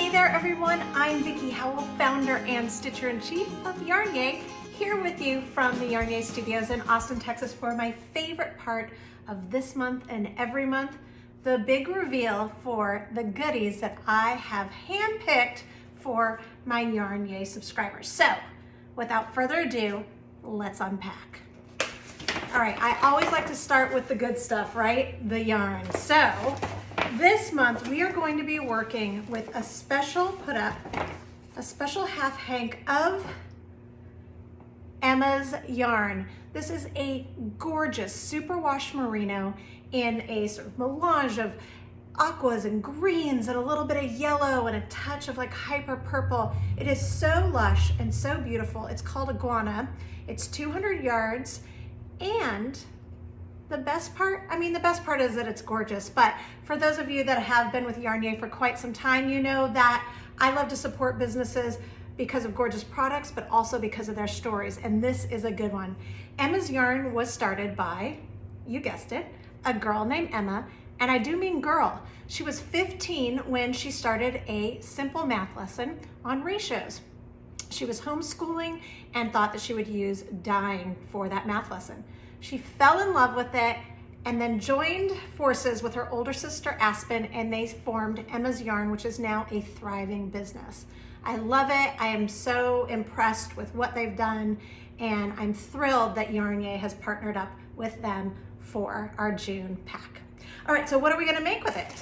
Hey there everyone, I'm Vickie Howell, founder and stitcher-in-chief of YarnYAY, here with you from the YarnYAY studios in Austin, Texas for my favorite part of this month and every month, the big reveal for the goodies that I have handpicked for my YarnYAY subscribers. So, without further ado, let's unpack. All right, I always like to start with the good stuff, right? The yarn. So, this month we are going to be working with a special a special half hank of Emma's yarn. This is a gorgeous superwash merino in a sort of melange of aquas and greens and a little bit of yellow and a touch of like hyper purple. It is so lush and so beautiful. It's called Iguana. It's 200 yards, and the best part is that it's gorgeous, but for those of you that have been with YarnYAY for quite some time, you know that I love to support businesses because of gorgeous products, but also because of their stories, and this is a good one. Emma's yarn was started by, you guessed it, a girl named Emma, and I do mean girl. She was 15 when she started a simple math lesson on ratios. She was homeschooling and thought that she would use dyeing for that math lesson. She fell in love with it and then joined forces with her older sister Aspen, and they formed Emma's Yarn, which is now a thriving business. I love it. I am so impressed with what they've done, and I'm thrilled that YarnYAY has partnered up with them for our June pack. All right, so what are we gonna make with it?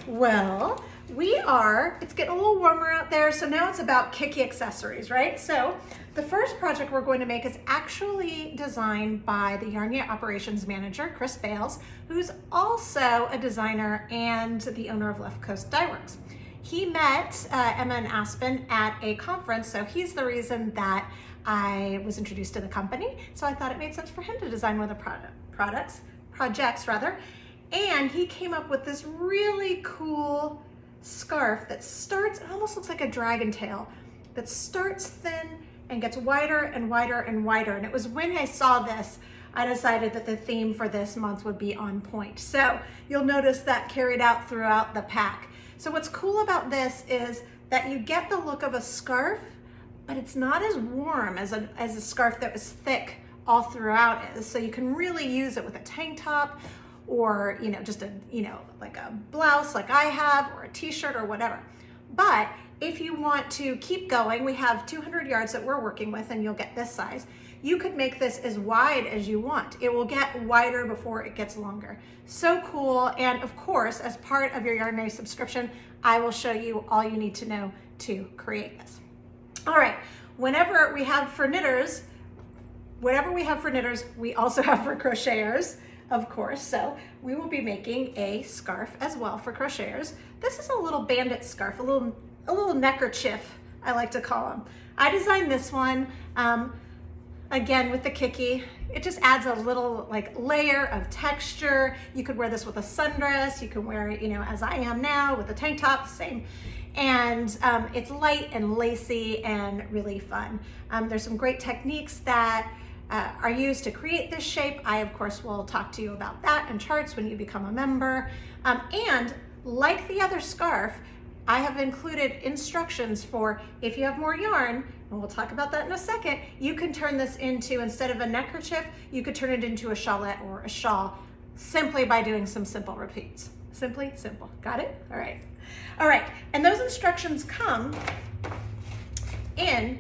Well, it's getting a little warmer out there, so now it's about kicky accessories, right? So the first project we're going to make is actually designed by the YarnYAY operations manager, Chris Bales, who's also a designer and the owner of Left Coast Dye Works. He met Emma and Aspen at a conference, so he's the reason that I was introduced to the company. So I thought it made sense for him to design one of the projects. And he came up with this really cool scarf that starts, it almost looks like a dragon tail, that starts thin and gets wider and wider and wider. And it was when I saw this, I decided that the theme for this month would be on point. So you'll notice that carried out throughout the pack. So what's cool about this is that you get the look of a scarf, but it's not as warm as a scarf that was thick all throughout is. So you can really use it with a tank top, or just like a blouse like I have, or a t-shirt or whatever. But if you want to keep going, we have 200 yards that we're working with, and you'll get this size. You could make this as wide as you want. It will get wider before it gets longer. So cool. And of course, as part of your YarnYAY subscription, I will show you all you need to know to create this. All right, whatever we have for knitters, we also have for crocheters, of course. So we will be making a scarf as well for crocheters. This is a little bandit scarf, a little neckerchief, I like to call them. I designed this one, again with the Kiki. It just adds a little like layer of texture. You could wear this with a sundress. You can wear it, as I am now with a tank top, same. And it's light and lacy and really fun. There's some great techniques that are used to create this shape. I, of course, will talk to you about that and charts when you become a member. And like the other scarf, I have included instructions for if you have more yarn, and we'll talk about that in a second, you can turn this into, instead of a neckerchief, you could turn it into a shawlette or a shawl simply by doing some simple repeats. Simply, simple. Got it? All right. All right. And those instructions come in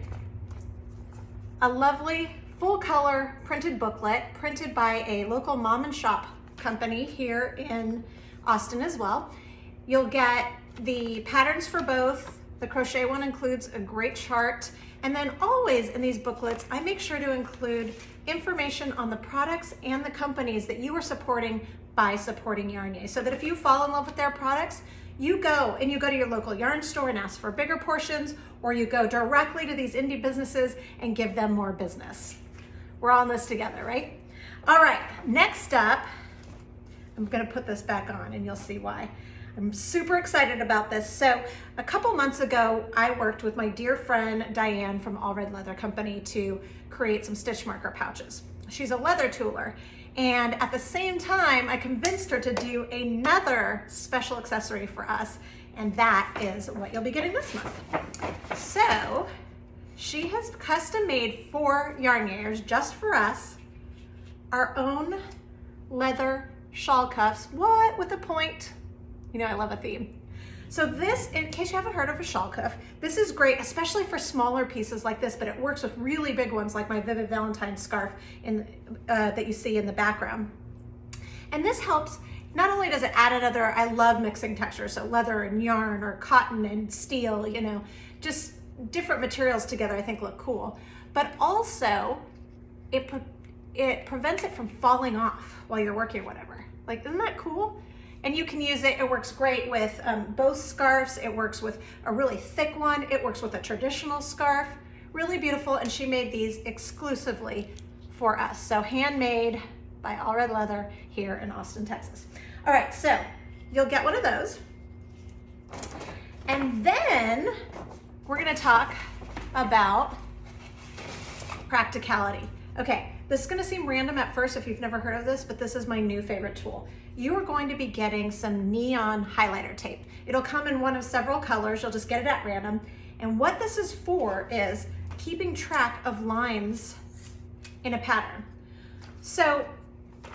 a lovely full color printed booklet printed by a local mom and shop company here in Austin as well. You'll get the patterns for both. The crochet one includes a great chart. And then always in these booklets, I make sure to include information on the products and the companies that you are supporting by supporting YarnYAY. So that if you fall in love with their products, you go to your local yarn store and ask for bigger portions, or you go directly to these indie businesses and give them more business. We're all in this together, right? All right, next up, I'm gonna put this back on and you'll see why. I'm super excited about this. So a couple months ago, I worked with my dear friend Diane from All Red Leather Company to create some stitch marker pouches. She's a leather tooler, And at the same time, I convinced her to do another special accessory for us, and that is what you'll be getting this month. So she has custom made for YarnYAYers, just for us, our own leather shawl cuffs. What? With a point. You know, I love a theme. So this, in case you haven't heard of a shawl cuff, this is great, especially for smaller pieces like this, but it works with really big ones like my Vivid Valentine scarf that you see in the background. And this helps, not only does it add another, I love mixing textures, so leather and yarn or cotton and steel, you know, just different materials together I think look cool, but also it prevents it from falling off while you're working or whatever. Like, isn't that cool? And you can use it, it works great with both scarves. It works with a really thick one. It works with a traditional scarf. Really beautiful, and she made these exclusively for us. So handmade by All Red Leather here in Austin, Texas. All right, so you'll get one of those. And then we're gonna talk about practicality. Okay, this is gonna seem random at first if you've never heard of this, but this is my new favorite tool. You are going to be getting some neon highlighter tape. It'll come in one of several colors. You'll just get it at random. And what this is for is keeping track of lines in a pattern. So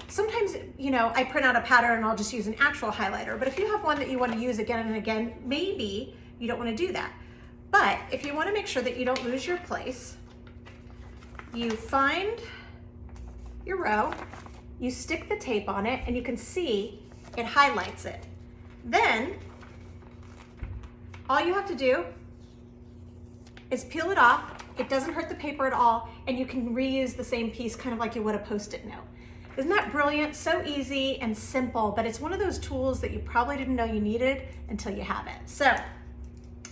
sometimes, you know, I print out a pattern and I'll just use an actual highlighter, but if you have one that you want to use again and again, maybe you don't want to do that. But if you want to make sure that you don't lose your place, you find your row, you stick the tape on it, and you can see it highlights it. Then all you have to do is peel it off. It doesn't hurt the paper at all, and you can reuse the same piece kind of like you would a Post-it note. Isn't that brilliant? So easy and simple, but it's one of those tools that you probably didn't know you needed until you have it. So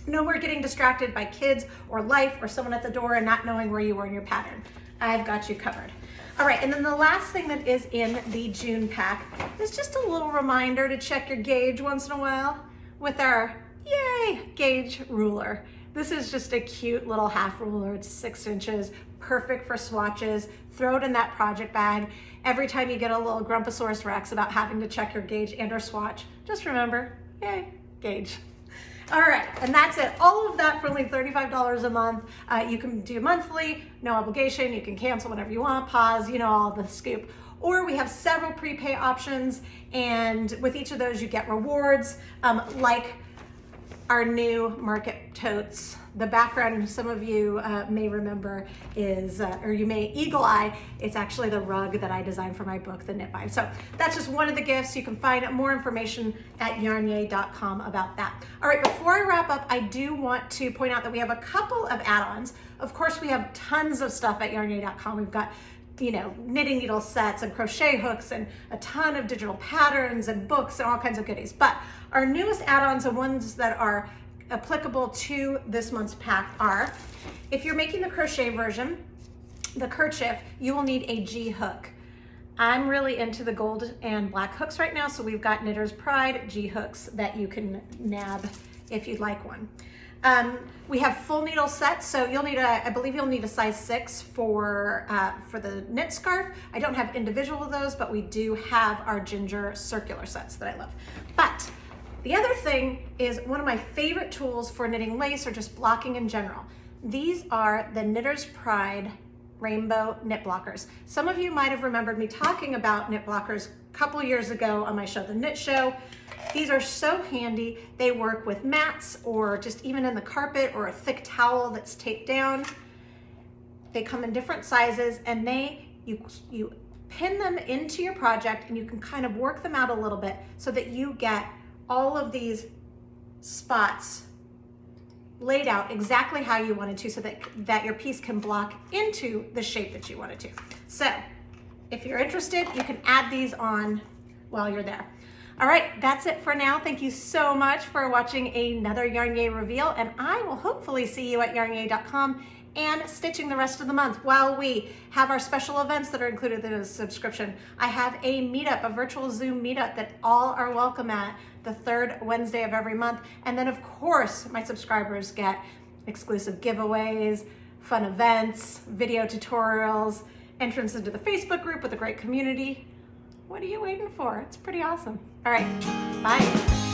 no more getting distracted by kids or life or someone at the door and not knowing where you were in your pattern. I've got you covered. All right, and then the last thing that is in the June pack is just a little reminder to check your gauge once in a while with our YAY gauge ruler. This is just a cute little half ruler. It's 6 inches, perfect for swatches. Throw it in that project bag. Every time you get a little Grumposaurus Rex about having to check your gauge and or swatch, just remember, YAY gauge. All right, and that's it. All of that for only $35 a month. You can do monthly, no obligation. You can cancel whenever you want, pause, you know, all the scoop. Or we have several prepay options, and with each of those you get rewards, like our new market totes. The background, some of you may remember is, or you may eagle eye, it's actually the rug that I designed for my book, The Knit Vibe. So that's just one of the gifts. You can find more information at yarnyay.com about that. All right, before I wrap up, I do want to point out that we have a couple of add-ons. Of course, we have tons of stuff at yarnyay.com. We've got, you know, knitting needle sets and crochet hooks and a ton of digital patterns and books and all kinds of goodies. But our newest add-ons, the ones that are applicable to this month's pack, are, if you're making the crochet version, the kerchief, you will need a G hook. I'm really into the gold and black hooks right now, so we've got Knitter's Pride G hooks that you can nab if you'd like one. We have full needle sets, so you'll need I believe you'll need a size 6 for the knit scarf. I don't have individual of those, but we do have our ginger circular sets that I love. But the other thing is one of my favorite tools for knitting lace or just blocking in general. These are the Knitter's Pride Rainbow Knit Blockers. Some of you might have remembered me talking about knit blockers a couple years ago on my show, The Knit Show. These are so handy. They work with mats or just even in the carpet or a thick towel that's taped down. They come in different sizes, and you pin them into your project, and you can kind of work them out a little bit so that you get all of these spots laid out exactly how you wanted to, so that your piece can block into the shape that you wanted to. So if you're interested, you can add these on while you're there. All right, that's it for now. Thank you so much for watching another YarnYAY reveal, and I will hopefully see you at yarnyay.com and stitching the rest of the month while we have our special events that are included in the subscription. I have a meetup, a virtual Zoom meetup that all are welcome at the 3rd Wednesday of every month. And then of course, my subscribers get exclusive giveaways, fun events, video tutorials, entrance into the Facebook group with a great community. What are you waiting for? It's pretty awesome. All right, bye.